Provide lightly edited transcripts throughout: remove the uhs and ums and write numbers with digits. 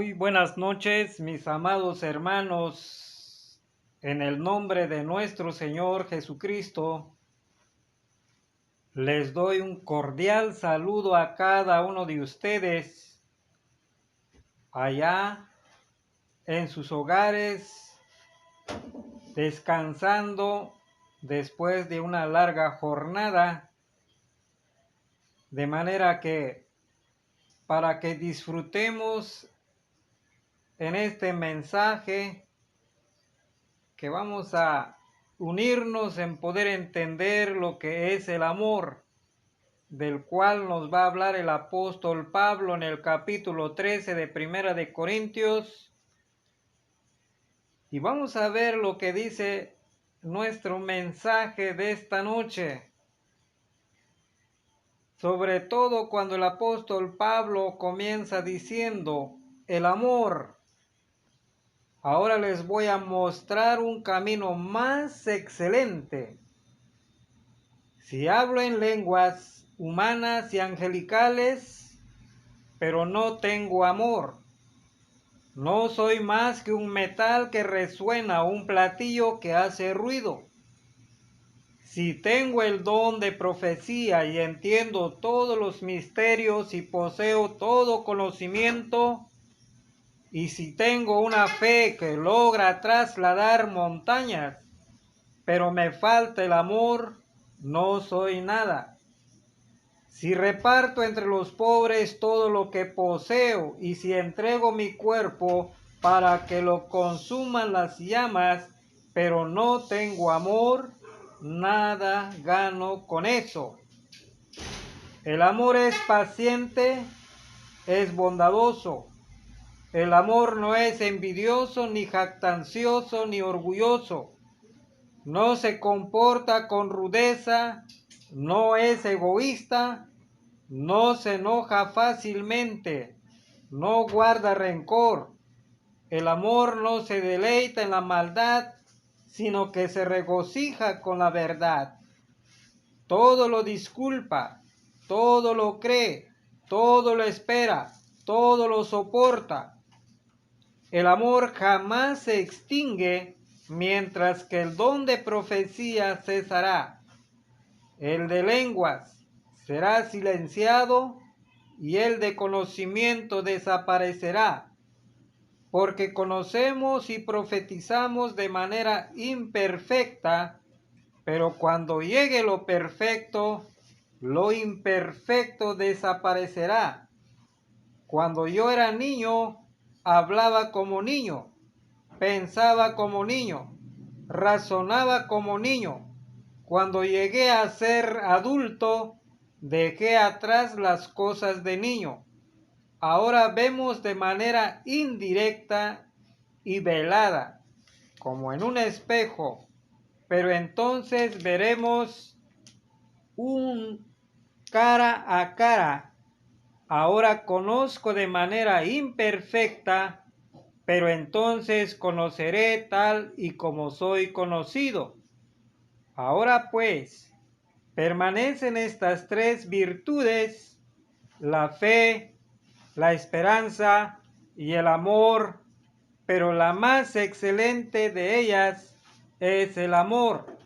Muy buenas noches, mis amados hermanos. En el nombre de nuestro Señor Jesucristo, les doy un cordial saludo a cada uno de ustedes allá en sus hogares, descansando después de una larga jornada, de manera que para que disfrutemos en este mensaje que vamos a unirnos en poder entender lo que es el amor, del cual nos va a hablar el apóstol Pablo en el capítulo 13 de Primera de Corintios. Y vamos a ver lo que dice nuestro mensaje de esta noche. Sobre todo cuando el apóstol Pablo comienza diciendo, el amor. Ahora les voy a mostrar un camino más excelente. Si hablo en lenguas humanas y angelicales, pero no tengo amor, no soy más que un metal que resuena, un platillo que hace ruido. Si tengo el don de profecía y entiendo todos los misterios y poseo todo conocimiento, y si tengo una fe que logra trasladar montañas, pero me falta el amor, no soy nada. Si reparto entre los pobres todo lo que poseo, y si entrego mi cuerpo para que lo consuman las llamas, pero no tengo amor, nada gano con eso. El amor es paciente, es bondadoso. El amor no es envidioso, ni jactancioso, ni orgulloso. No se comporta con rudeza, no es egoísta, no se enoja fácilmente, no guarda rencor. El amor no se deleita en la maldad, sino que se regocija con la verdad. Todo lo disculpa, todo lo cree, todo lo espera, todo lo soporta. El amor jamás se extingue, mientras que el don de profecía cesará. El de lenguas será silenciado y el de conocimiento desaparecerá, porque conocemos y profetizamos de manera imperfecta, pero cuando llegue lo perfecto, lo imperfecto desaparecerá. Cuando yo era niño, hablaba como niño, pensaba como niño, razonaba como niño. Cuando llegué a ser adulto, dejé atrás las cosas de niño. Ahora vemos de manera indirecta y velada, como en un espejo, pero entonces veremos un cara a cara. Ahora conozco de manera imperfecta, pero entonces conoceré tal y como soy conocido. Ahora pues, permanecen estas tres virtudes: la fe, la esperanza y el amor, pero la más excelente de ellas es el amor.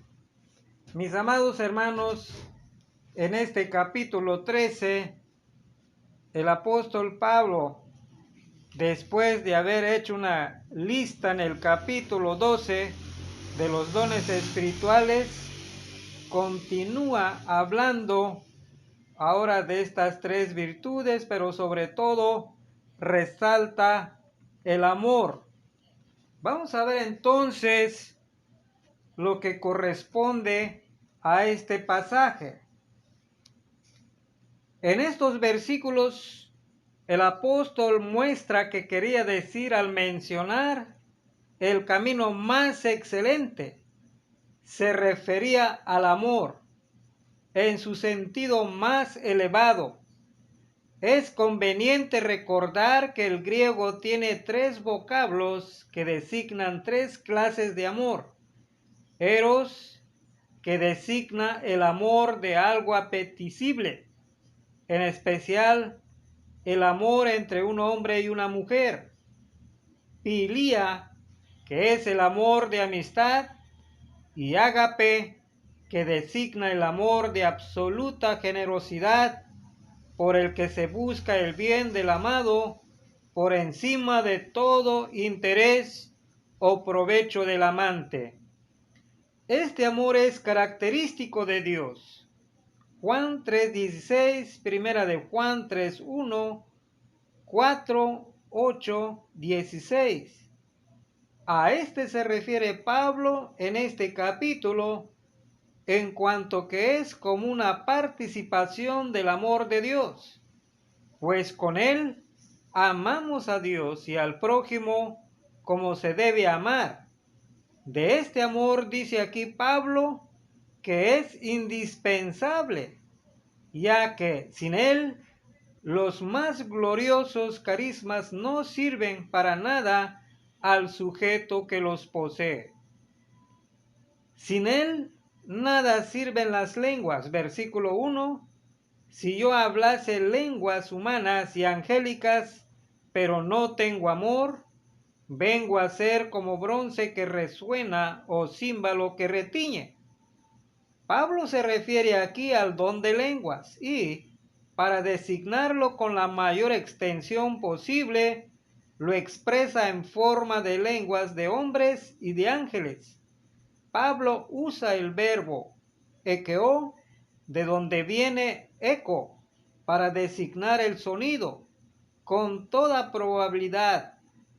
Mis amados hermanos, en este capítulo 13, el apóstol Pablo, después de haber hecho una lista en el capítulo 12 de los dones espirituales, continúa hablando ahora de estas tres virtudes, pero sobre todo resalta el amor. Vamos a ver entonces lo que corresponde a este pasaje. En estos versículos, el apóstol muestra que quería decir al mencionar el camino más excelente, se refería al amor en su sentido más elevado. Es conveniente recordar que el griego tiene tres vocablos que designan tres clases de amor. Eros, que designa el amor de algo apetecible, en especial el amor entre un hombre y una mujer. Filía, que es el amor de amistad, y ágape, que designa el amor de absoluta generosidad, por el que se busca el bien del amado por encima de todo interés o provecho del amante. Este amor es característico de Dios. Juan 3:16, primera de Juan 3:1, 4, 8, 16. A este se refiere Pablo en este capítulo, en cuanto que es como una participación del amor de Dios, pues con él amamos a Dios y al prójimo como se debe amar. De este amor dice aquí Pablo que es indispensable, ya que sin él los más gloriosos carismas no sirven para nada al sujeto que los posee. Sin él nada sirven las lenguas. Versículo 1. Si yo hablase lenguas humanas y angélicas, pero no tengo amor, vengo a ser como bronce que resuena o címbalo que retiñe. Pablo se refiere aquí al don de lenguas y, para designarlo con la mayor extensión posible, lo expresa en forma de lenguas de hombres y de ángeles. Pablo usa el verbo ekeo, de donde viene eco, para designar el sonido, con toda probabilidad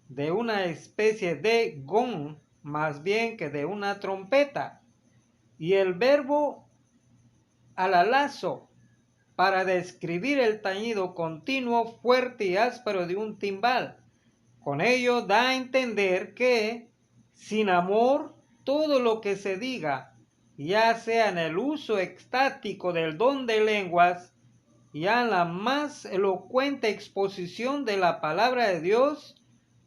de una especie de gong, más bien que de una trompeta, y el verbo alalazo, para describir el tañido continuo, fuerte y áspero de un timbal. Con ello da a entender que, sin amor, todo lo que se diga, ya sea en el uso extático del don de lenguas, ya en la más elocuente exposición de la palabra de Dios,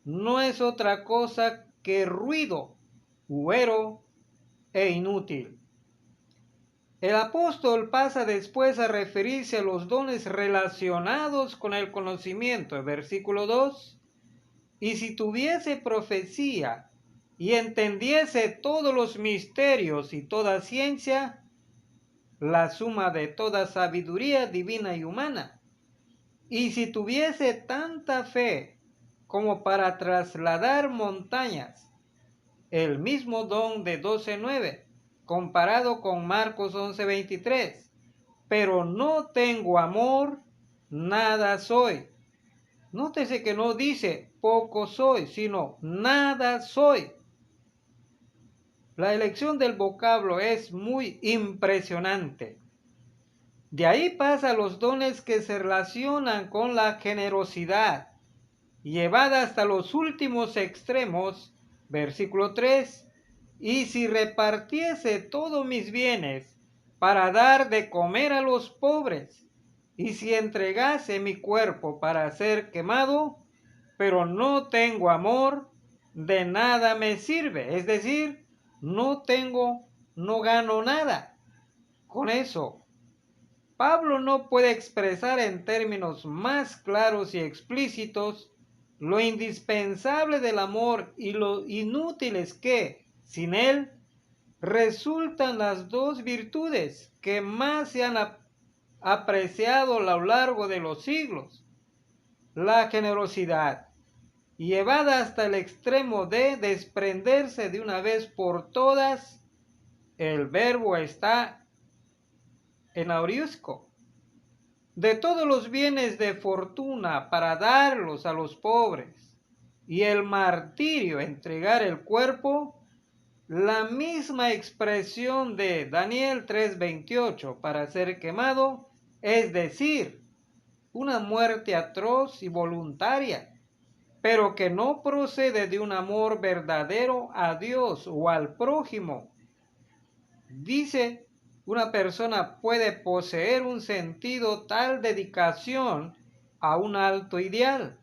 no es otra cosa que ruido, huero e inútil. El apóstol pasa después a referirse a los dones relacionados con el conocimiento. Versículo 2. Y si tuviese profecía y entendiese todos los misterios y toda ciencia, la suma de toda sabiduría divina y humana, y si tuviese tanta fe como para trasladar montañas, el mismo don de 12:9, comparado con Marcos 11:23, pero no tengo amor, nada soy. Nótese que no dice poco soy, sino nada soy. La elección del vocablo es muy impresionante. De ahí pasa a los dones que se relacionan con la generosidad, llevada hasta los últimos extremos. Versículo 3. Y si repartiese todos mis bienes para dar de comer a los pobres, y si entregase mi cuerpo para ser quemado, pero no tengo amor, de nada me sirve. Es decir, no gano nada. Con eso, Pablo no puede expresar en términos más claros y explícitos lo indispensable del amor y lo inútiles que, sin él, resultan las dos virtudes que más se han apreciado a lo largo de los siglos: la generosidad, llevada hasta el extremo de desprenderse de una vez por todas. El verbo está en auriusco, de todos los bienes de fortuna para darlos a los pobres, y el martirio, entregar el cuerpo, la misma expresión de Daniel 3:28, para ser quemado, es decir, una muerte atroz y voluntaria, pero que no procede de un amor verdadero a Dios o al prójimo. Dice, una persona puede poseer un sentido tal dedicación a un alto ideal,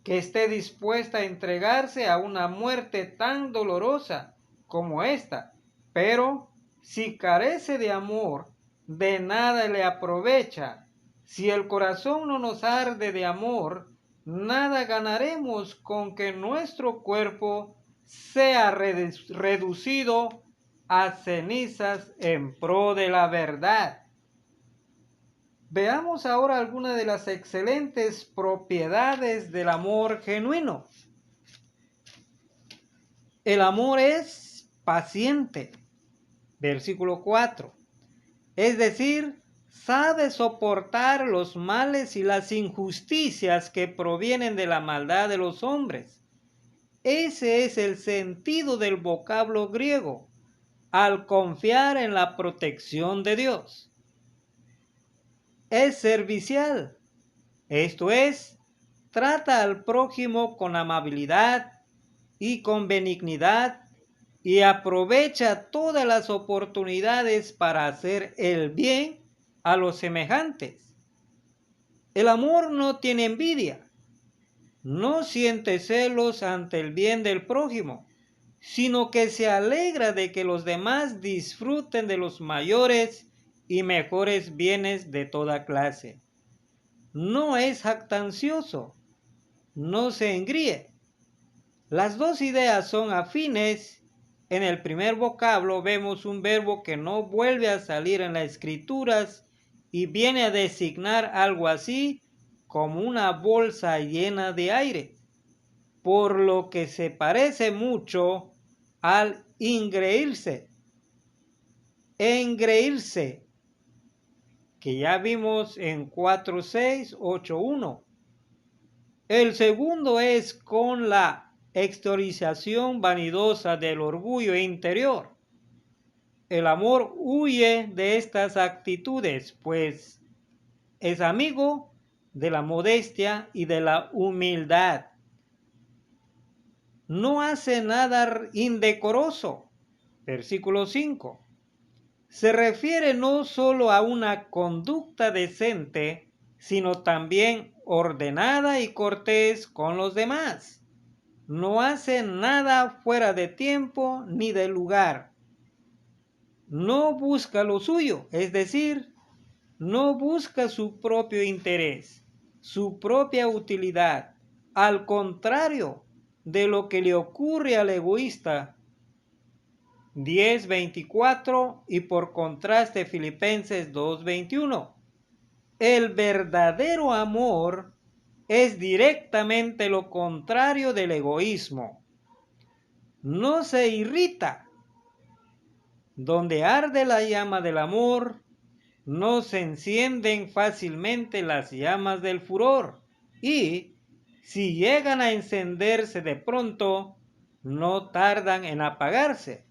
que esté dispuesta a entregarse a una muerte tan dolorosa como esta, pero si carece de amor, de nada le aprovecha. Si el corazón no nos arde de amor, nada ganaremos con que nuestro cuerpo sea reducido a cenizas en pro de la verdad. Veamos ahora algunas de las excelentes propiedades del amor genuino. El amor es paciente, versículo 4. Es decir, sabe soportar los males y las injusticias que provienen de la maldad de los hombres. Ese es el sentido del vocablo griego, al confiar en la protección de Dios. Es servicial, esto es, trata al prójimo con amabilidad y con benignidad y aprovecha todas las oportunidades para hacer el bien a los semejantes. El amor no tiene envidia, no siente celos ante el bien del prójimo, sino que se alegra de que los demás disfruten de los mayores y mejores bienes de toda clase. No es jactancioso, no se engríe. Las dos ideas son afines. En el primer vocablo vemos un verbo que no vuelve a salir en las escrituras y viene a designar algo así como una bolsa llena de aire, por lo que se parece mucho al engreírse, que ya vimos en 4:6, 8:1. El segundo es con la exteriorización vanidosa del orgullo interior. El amor huye de estas actitudes, pues es amigo de la modestia y de la humildad. No hace nada indecoroso. Versículo 5. Se refiere no solo a una conducta decente, sino también ordenada y cortés con los demás. No hace nada fuera de tiempo ni de lugar. No busca lo suyo, es decir, no busca su propio interés, su propia utilidad. Al contrario de lo que le ocurre al egoísta. 10:24 y por contraste Filipenses 2:21. El verdadero amor es directamente lo contrario del egoísmo. No se irrita. Donde arde la llama del amor, no se encienden fácilmente las llamas del furor. Y si llegan a encenderse de pronto, no tardan en apagarse.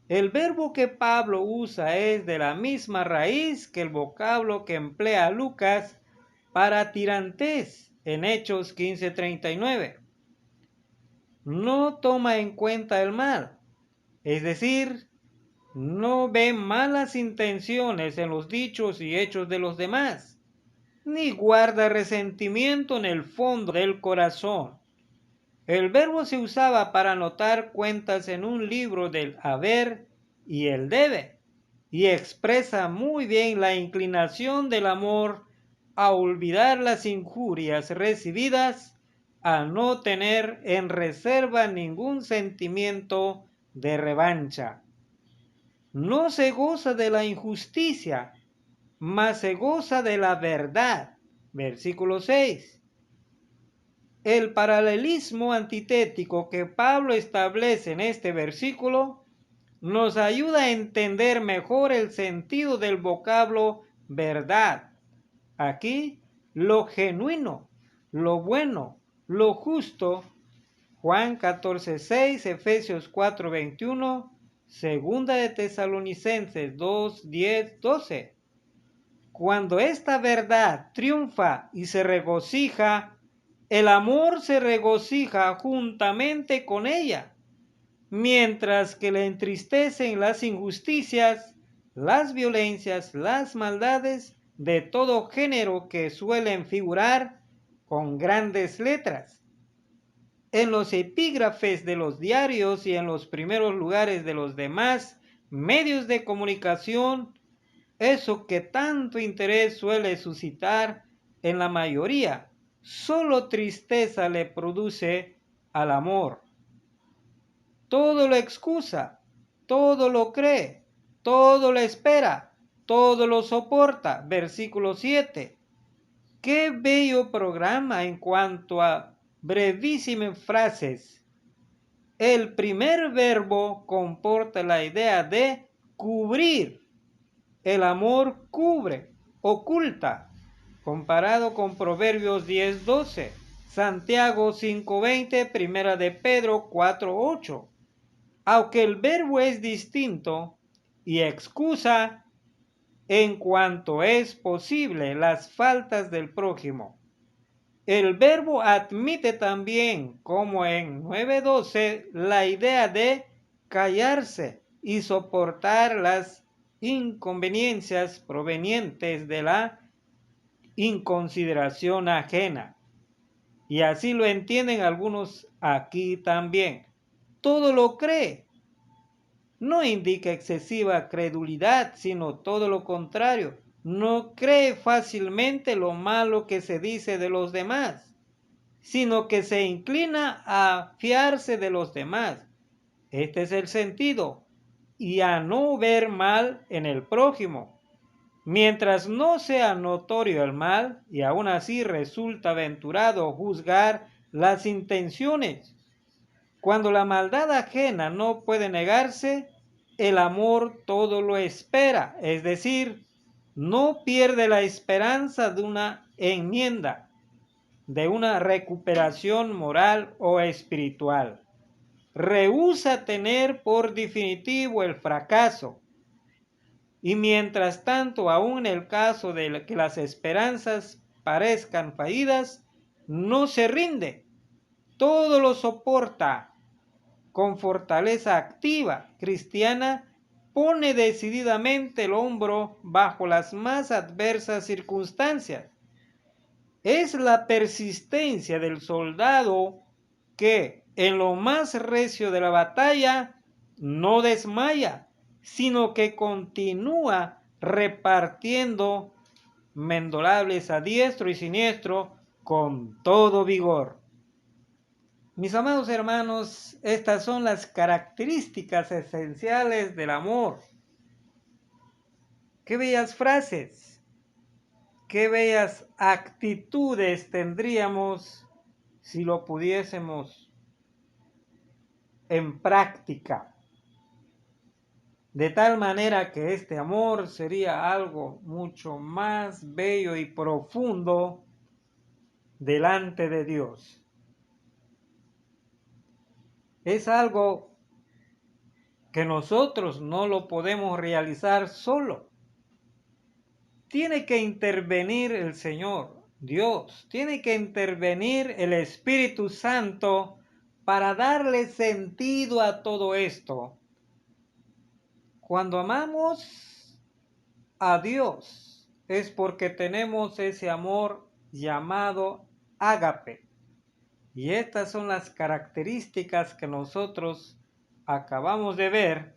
El verbo que Pablo usa es de la misma raíz que el vocablo que emplea Lucas para tirantes en Hechos 15:39. No toma en cuenta el mal, es decir, no ve malas intenciones en los dichos y hechos de los demás, ni guarda resentimiento en el fondo del corazón. El verbo se usaba para anotar cuentas en un libro del haber y el debe, y expresa muy bien la inclinación del amor a olvidar las injurias recibidas, a no tener en reserva ningún sentimiento de revancha. No se goza de la injusticia, mas se goza de la verdad. Versículo 6. El paralelismo antitético que Pablo establece en este versículo nos ayuda a entender mejor el sentido del vocablo verdad. Aquí, lo genuino, lo bueno, lo justo. Juan 14:6, Efesios 4:21, Segunda de Tesalonicenses 2:10, 12. Cuando esta verdad triunfa y se regocija, el amor se regocija juntamente con ella, mientras que le entristecen las injusticias, las violencias, las maldades de todo género que suelen figurar con grandes letras en los epígrafes de los diarios y en los primeros lugares de los demás medios de comunicación, eso que tanto interés suele suscitar en la mayoría solo tristeza le produce al amor. Todo lo excusa, todo lo cree, todo lo espera, todo lo soporta. Versículo 7. Qué bello programa en cuanto a brevísimas frases. El primer verbo comporta la idea de cubrir. El amor cubre, oculta, comparado con Proverbios 10:12, Santiago 5:20, Primera de Pedro 4:8. Aunque el verbo es distinto y excusa en cuanto es posible las faltas del prójimo. El verbo admite también, como en 9:12, la idea de callarse y soportar las inconveniencias provenientes de la inconsideración ajena. Y así lo entienden algunos aquí también. Todo lo cree. No indica excesiva credulidad, sino todo lo contrario. No cree fácilmente lo malo que se dice de los demás, sino que se inclina a fiarse de los demás. Este es el sentido, y a no ver mal en el prójimo. Mientras no sea notorio el mal, y aún así resulta aventurado juzgar las intenciones. Cuando la maldad ajena no puede negarse, el amor todo lo espera, es decir, no pierde la esperanza de una enmienda, de una recuperación moral o espiritual. Rehúsa tener por definitivo el fracaso. Y mientras tanto, aún en el caso de que las esperanzas parezcan fallidas, no se rinde. Todo lo soporta. Con fortaleza activa cristiana, pone decididamente el hombro bajo las más adversas circunstancias. Es la persistencia del soldado que, en lo más recio de la batalla, no desmaya, sino que continúa repartiendo mendolables a diestro y siniestro con todo vigor. Mis amados hermanos, estas son las características esenciales del amor. Qué bellas frases, qué bellas actitudes tendríamos si lo pudiésemos en práctica. De tal manera que este amor sería algo mucho más bello y profundo delante de Dios. Es algo que nosotros no lo podemos realizar solo. Tiene que intervenir el Señor, Dios, tiene que intervenir el Espíritu Santo para darle sentido a todo esto. Cuando amamos a Dios es porque tenemos ese amor llamado ágape. Y estas son las características que nosotros acabamos de ver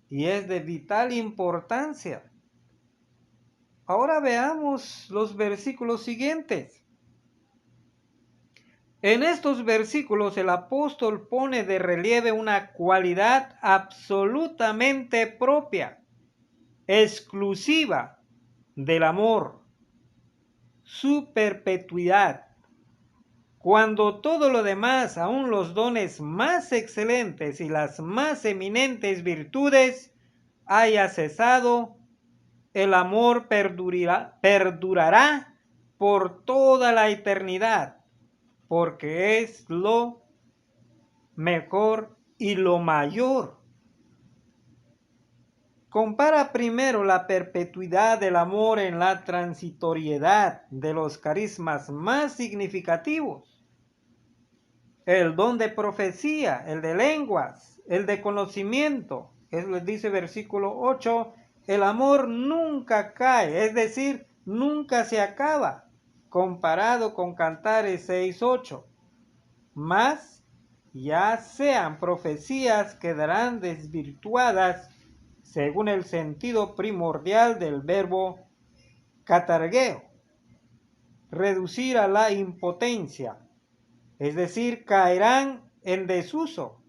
y es de vital importancia. Ahora veamos los versículos siguientes. En estos versículos el apóstol pone de relieve una cualidad absolutamente propia, exclusiva del amor, su perpetuidad. Cuando todo lo demás, aun los dones más excelentes y las más eminentes virtudes, haya cesado, el amor perdurará por toda la eternidad, porque es lo mejor y lo mayor. Compara primero la perpetuidad del amor en la transitoriedad de los carismas más significativos. El don de profecía, el de lenguas, el de conocimiento. Eso les dice versículo 8, el amor nunca cae, es decir, nunca se acaba, comparado con Cantares 6:8. Mas ya sean profecías quedarán desvirtuadas según el sentido primordial del verbo catargeo. reducir a la impotencia, es decir, caerán en desuso,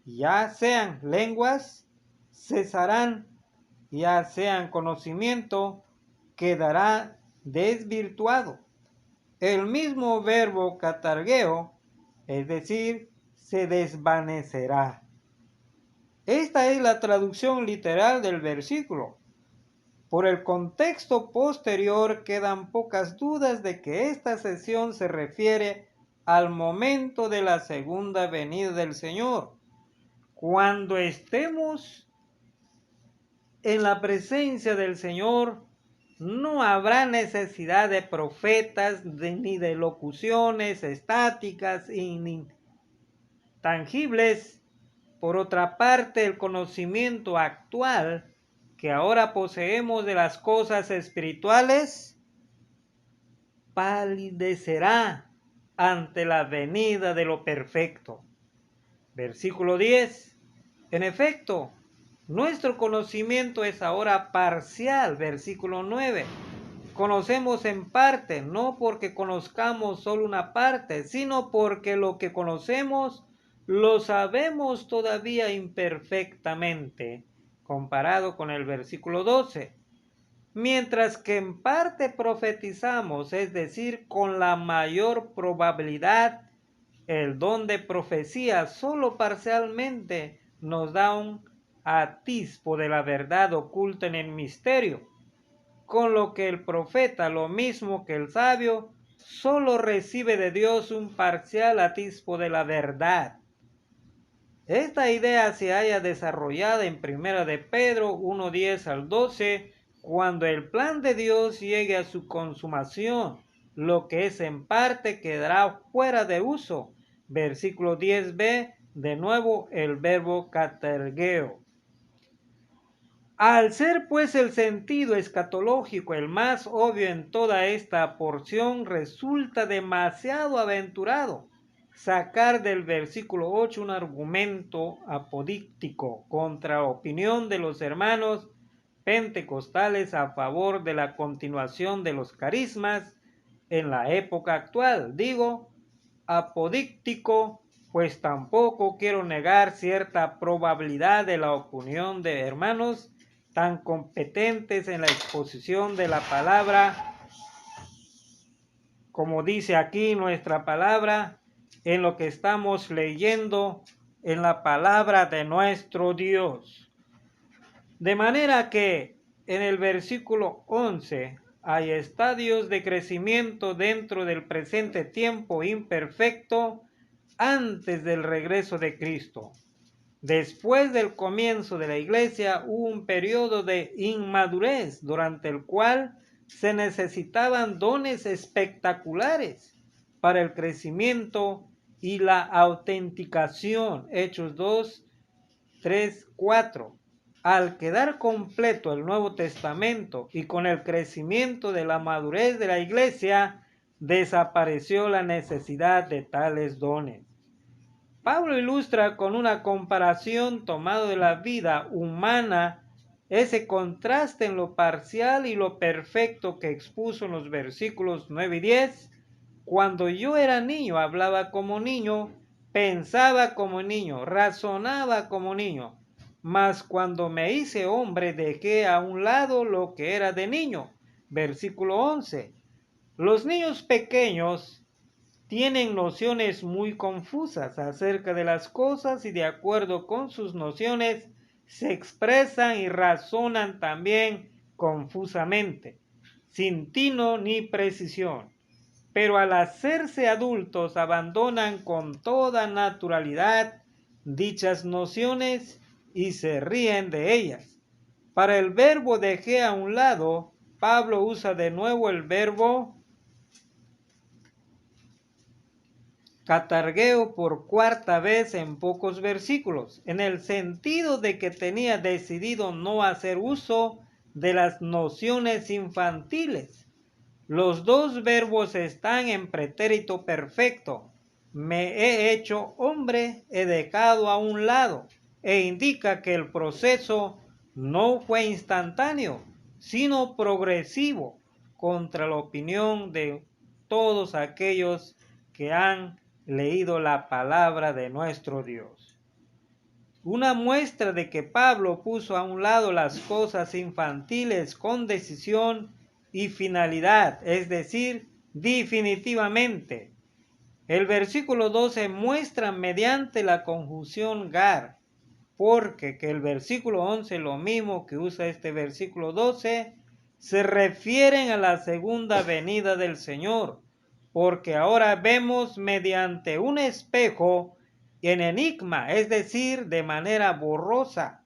ya sean lenguas, cesarán, ya sean conocimiento, quedará desvirtuado. El mismo verbo catargeo, es decir, se desvanecerá. Esta es la traducción literal del versículo. Por el contexto posterior quedan pocas dudas de que esta sesión se refiere al momento de la segunda venida del Señor. Cuando estemos en la presencia del Señor, no habrá necesidad de profetas ni de locuciones estáticas ni tangibles. Por otra parte, el conocimiento actual que ahora poseemos de las cosas espirituales palidecerá ante la venida de lo perfecto. Versículo 10. En efecto, nuestro conocimiento es ahora parcial. Versículo 9. Conocemos en parte, no porque conozcamos solo una parte, sino porque lo que conocemos lo sabemos todavía imperfectamente, comparado con el versículo 12. Mientras que en parte profetizamos, es decir, con la mayor probabilidad, el don de profecía solo parcialmente nos da un atisbo de la verdad oculta en el misterio, con lo que el profeta, lo mismo que el sabio, solo recibe de Dios un parcial atisbo de la verdad. Esta idea se halla desarrollada en 1 de Pedro 1:10 al 12, cuando el plan de Dios llegue a su consumación, lo que es en parte quedará fuera de uso. Versículo 10b, de nuevo el verbo catergeo. Al ser pues el sentido escatológico el más obvio en toda esta porción, resulta demasiado aventurado sacar del versículo 8 un argumento apodíctico contra la opinión de los hermanos pentecostales a favor de la continuación de los carismas en la época actual. Digo apodíctico, pues tampoco quiero negar cierta probabilidad de la opinión de hermanos tan competentes en la exposición de la palabra, como dice aquí nuestra palabra, en lo que estamos leyendo en la palabra de nuestro Dios. De manera que en el versículo 11 hay estadios de crecimiento dentro del presente tiempo imperfecto antes del regreso de Cristo. Después del comienzo de la iglesia hubo un periodo de inmadurez durante el cual se necesitaban dones espectaculares para el crecimiento y la autenticación. Hechos 2, 3, 4. Al quedar completo el Nuevo Testamento y con el crecimiento de la madurez de la iglesia, desapareció la necesidad de tales dones. Pablo ilustra con una comparación tomada de la vida humana ese contraste en lo parcial y lo perfecto que expuso en los versículos 9 y 10. Cuando yo era niño, hablaba como niño, pensaba como niño, razonaba como niño. Mas cuando me hice hombre, dejé a un lado lo que era de niño. Versículo 11. Los niños pequeños tienen nociones muy confusas acerca de las cosas y de acuerdo con sus nociones se expresan y razonan también confusamente, sin tino ni precisión. Pero al hacerse adultos abandonan con toda naturalidad dichas nociones y se ríen de ellas. Para el verbo dejé a un lado, Pablo usa de nuevo el verbo catargeo por cuarta vez en pocos versículos, en el sentido de que tenía decidido no hacer uso de las nociones infantiles. Los dos verbos están en pretérito perfecto. Me he hecho hombre, he dejado a un lado, e indica que el proceso no fue instantáneo, sino progresivo, contra la opinión de todos aquellos que han leído la palabra de nuestro Dios. Una muestra de que Pablo puso a un lado las cosas infantiles con decisión y finalidad, es decir, definitivamente. El versículo 12 muestra mediante la conjunción gar, porque que el versículo 11, lo mismo que usa este versículo 12, se refieren a la segunda venida del Señor, porque ahora vemos mediante un espejo en enigma, es decir, de manera borrosa,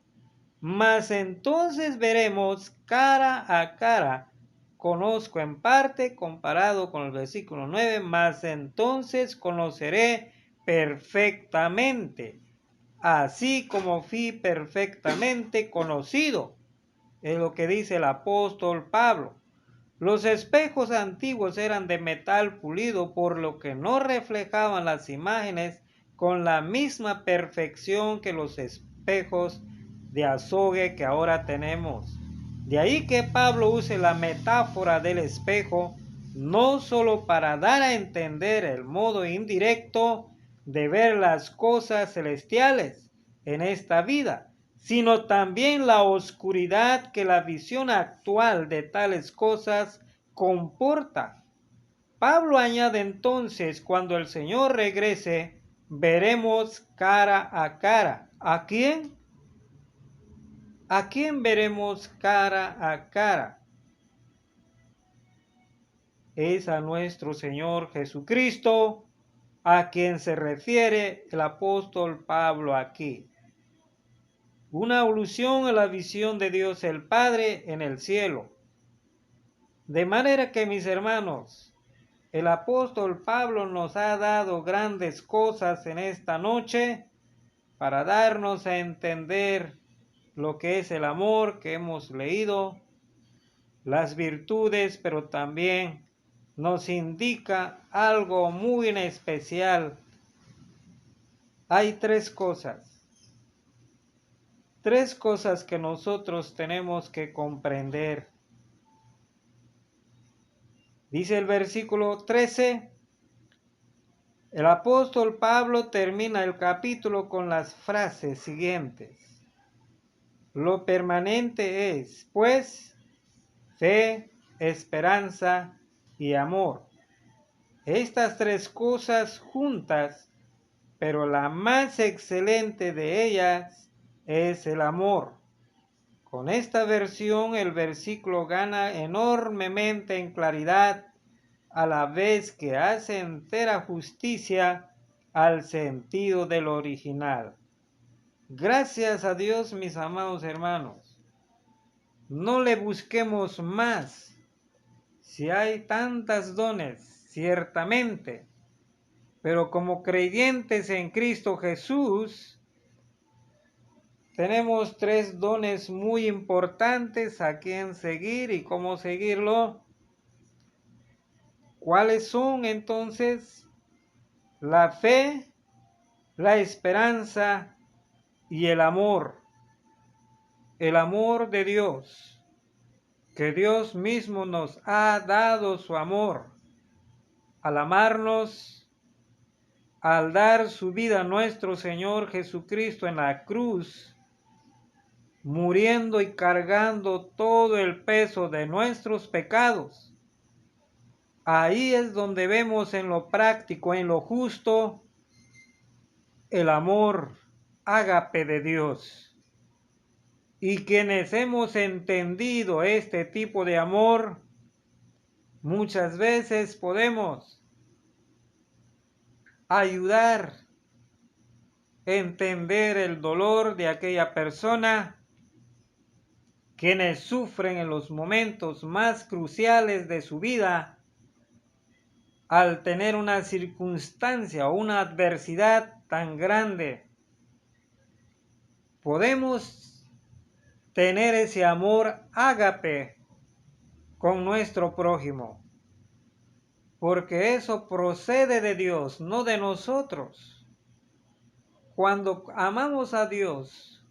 mas entonces veremos cara a cara. Conozco en parte, comparado con el versículo 9, mas entonces conoceré perfectamente, así como fui perfectamente conocido. Es lo que dice el apóstol Pablo. Los espejos antiguos eran de metal pulido, por lo que no reflejaban las imágenes con la misma perfección que los espejos de azogue que ahora tenemos. De ahí que Pablo use la metáfora del espejo no solo para dar a entender el modo indirecto de ver las cosas celestiales en esta vida, sino también la oscuridad que la visión actual de tales cosas comporta. Pablo añade entonces, cuando el Señor regrese, veremos cara a cara. ¿A quién? ¿A quién veremos cara a cara? Es a nuestro Señor Jesucristo, a quien se refiere el apóstol Pablo aquí. Una alusión a la visión de Dios el Padre en el cielo. De manera que, mis hermanos, el apóstol Pablo nos ha dado grandes cosas en esta noche para darnos a entender lo que es el amor que hemos leído, las virtudes, pero también nos indica algo muy en especial. Hay tres cosas que nosotros tenemos que comprender. Dice el versículo 13, el apóstol Pablo termina el capítulo con las frases siguientes. Lo permanente es, pues, fe, esperanza y amor. Estas tres cosas juntas, pero la más excelente de ellas es el amor. Con esta versión el versículo gana enormemente en claridad, a la vez que hace entera justicia al sentido del original. Gracias a Dios, mis amados hermanos. No le busquemos más. Si hay tantos dones, ciertamente, pero como creyentes en Cristo Jesús, tenemos tres dones muy importantes a quien seguir y cómo seguirlo. ¿Cuáles son entonces? La fe, la esperanza y el amor. El amor de Dios, que Dios mismo nos ha dado su amor al amarnos, al dar su vida a nuestro Señor Jesucristo en la cruz, muriendo y cargando todo el peso de nuestros pecados. Ahí es donde vemos en lo práctico, en lo justo, el amor ágape de Dios. Y quienes hemos entendido este tipo de amor, muchas veces podemos ayudar a entender el dolor de aquella persona, quienes sufren en los momentos más cruciales de su vida, al tener una circunstancia o una adversidad tan grande. Podemos tener ese amor ágape con nuestro prójimo, porque eso procede de Dios, no de nosotros. Cuando amamos a Dios,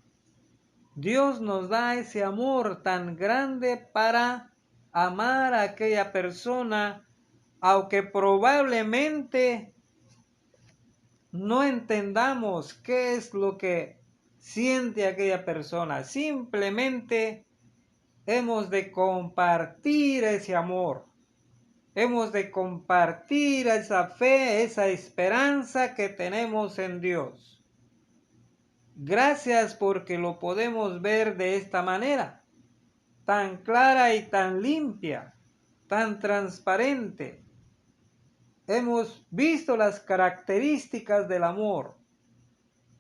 Dios nos da ese amor tan grande para amar a aquella persona aunque probablemente no entendamos qué es lo que siente aquella persona, simplemente hemos de compartir ese amor. Hemos de compartir esa fe, esa esperanza que tenemos en Dios. Gracias porque lo podemos ver de esta manera, tan clara y tan limpia, tan transparente. Hemos visto las características del amor,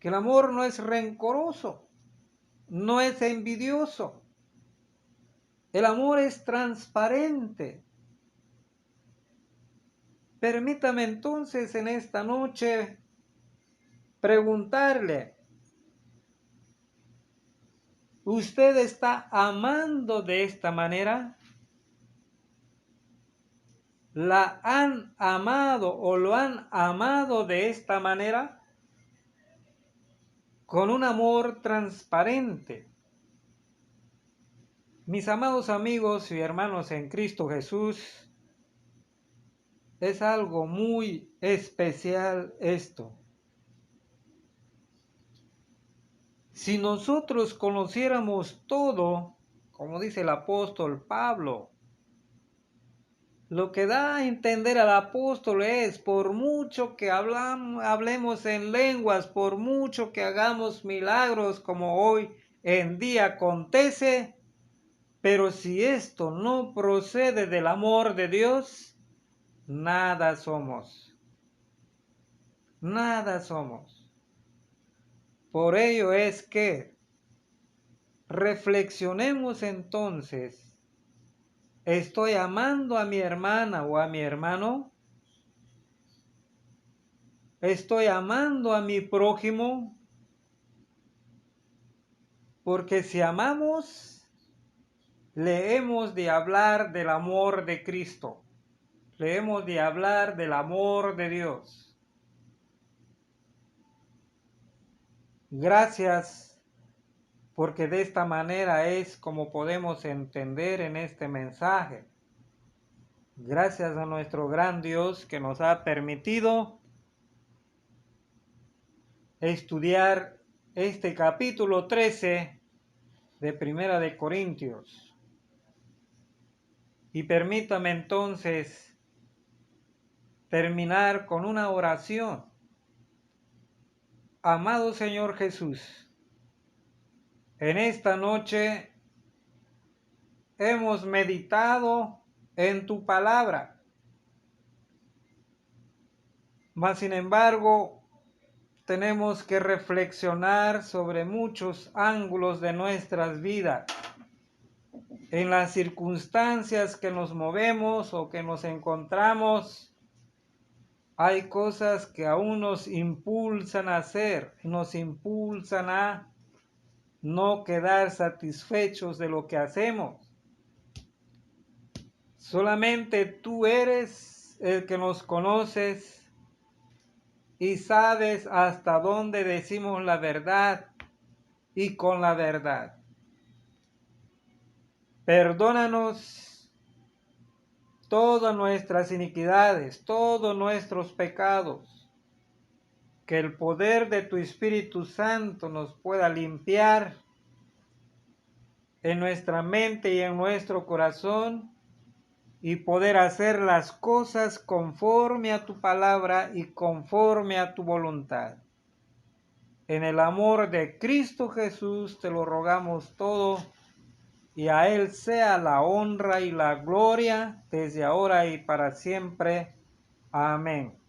que el amor no es rencoroso, no es envidioso. El amor es transparente. Permítame entonces en esta noche preguntarle, ¿usted está amando de esta manera? ¿La han amado o lo han amado de esta manera? Con un amor transparente. Mis amados amigos y hermanos en Cristo Jesús, es algo muy especial esto. Si nosotros conociéramos todo, como dice el apóstol Pablo, lo que da a entender al apóstol es, por mucho que hablemos en lenguas, por mucho que hagamos milagros como hoy en día acontece, pero si esto no procede del amor de Dios, nada somos. Nada somos. Por ello es que reflexionemos entonces. ¿Estoy amando a mi hermana o a mi hermano? ¿Estoy amando a mi prójimo? Porque si amamos, le hemos de hablar del amor de Cristo. Le hemos de hablar del amor de Dios. Gracias, porque de esta manera es como podemos entender en este mensaje. Gracias a nuestro gran Dios que nos ha permitido estudiar este capítulo 13 de Primera de Corintios. Y permítame entonces terminar con una oración. Amado Señor Jesús, en esta noche hemos meditado en tu palabra, mas sin embargo tenemos que reflexionar sobre muchos ángulos de nuestras vidas, en las circunstancias que nos movemos o que nos encontramos. Hay cosas que aún nos impulsan a hacer, nos impulsan a no quedar satisfechos de lo que hacemos. Solamente tú eres el que nos conoces y sabes hasta dónde decimos la verdad y con la verdad. Perdónanos todas nuestras iniquidades, todos nuestros pecados. Que el poder de tu Espíritu Santo nos pueda limpiar en nuestra mente y en nuestro corazón y poder hacer las cosas conforme a tu palabra y conforme a tu voluntad. En el amor de Cristo Jesús te lo rogamos todo, y a Él sea la honra y la gloria desde ahora y para siempre. Amén.